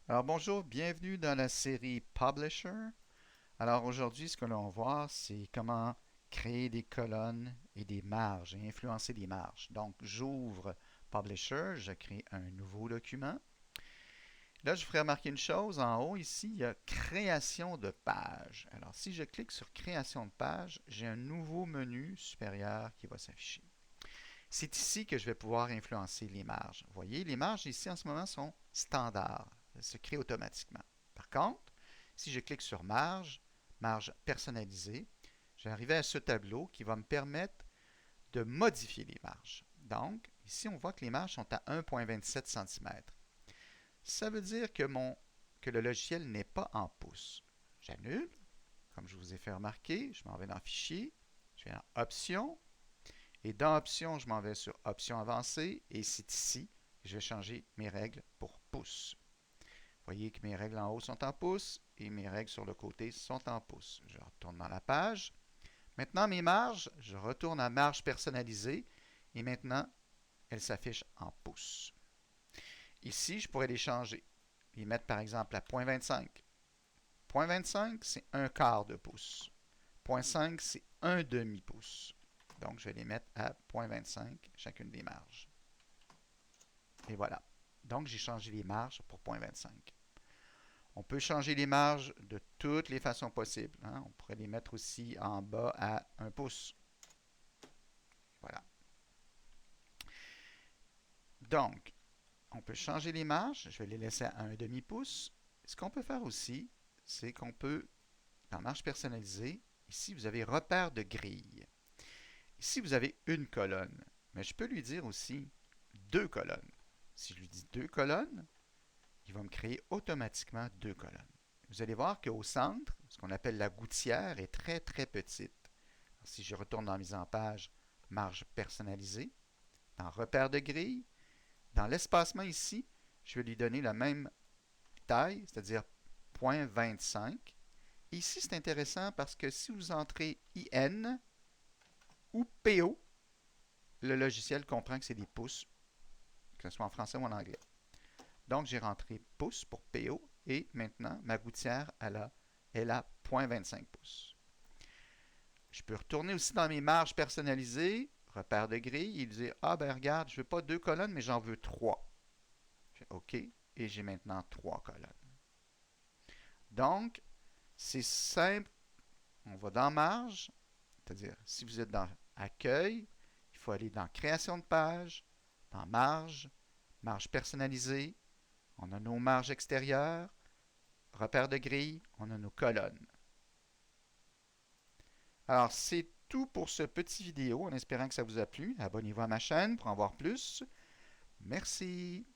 Alors bonjour, bienvenue dans la série Publisher. Alors aujourd'hui, ce que l'on va voir, c'est comment créer des colonnes et des marges et influencer les marges. Donc j'ouvre Publisher, je crée un nouveau document. Là, je ferai remarquer une chose, en haut ici, il y a création de page. Alors si je clique sur création de page, j'ai un nouveau menu supérieur qui va s'afficher. C'est ici que je vais pouvoir influencer les marges. Vous voyez, les marges ici en ce moment sont standards. Elles se créent automatiquement. Par contre, si je clique sur marge, marge personnalisée, je vais arriver à ce tableau qui va me permettre de modifier les marges. Donc, ici, on voit que les marges sont à 1,27 cm. Ça veut dire que le logiciel n'est pas en pouces. J'annule, comme je vous ai fait remarquer, je m'en vais dans Fichier, je vais dans Options, et dans Options, je m'en vais sur Options avancées et c'est ici que je vais changer mes règles pour pouces. Vous voyez que mes règles en haut sont en pouces et mes règles sur le côté sont en pouces. Je retourne dans la page. Maintenant, mes marges, je retourne à marge personnalisée et maintenant, elles s'affichent en pouces. Ici, je pourrais les changer. Les mettre par exemple à 0,25. 0,25, c'est un quart de pouce. 0,5, c'est un demi-pouce. Donc, je vais les mettre à 0,25 chacune des marges. Et voilà. Donc, j'ai changé les marges pour 0,25. On peut changer les marges de toutes les façons possibles. On pourrait les mettre aussi en bas à 1 pouce. Voilà. Donc, on peut changer les marges. Je vais les laisser à un demi-pouce. Ce qu'on peut faire aussi, c'est qu'on peut, dans marge personnalisée, ici, vous avez repère de grille. Ici, vous avez une colonne. Mais je peux lui dire aussi deux colonnes. Si je lui dis deux colonnes, il va me créer automatiquement deux colonnes. Vous allez voir qu'au centre, ce qu'on appelle la gouttière est très très petite. Alors, si je retourne dans mise en page, marge personnalisée, dans repère de grille, dans l'espacement ici, je vais lui donner la même taille, c'est-à-dire 0,25. Ici, c'est intéressant parce que si vous entrez IN ou PO, le logiciel comprend que c'est des pouces, que ce soit en français ou en anglais. Donc, j'ai rentré pouces pour PO et maintenant, ma gouttière, elle a 0,25 pouces. Je peux retourner aussi dans mes marges personnalisées, repère de grille, et dire, ah ben regarde, je ne veux pas deux colonnes, mais j'en veux trois. Je fais OK, et j'ai maintenant trois colonnes. Donc, c'est simple. On va dans marge, c'est-à-dire, si vous êtes dans accueil, il faut aller dans création de page, dans marge, marge personnalisée, on a nos marges extérieures, repère de grille, on a nos colonnes. Alors, c'est tout pour ce petit vidéo, en espérant que ça vous a plu. Abonnez-vous à ma chaîne pour en voir plus. Merci.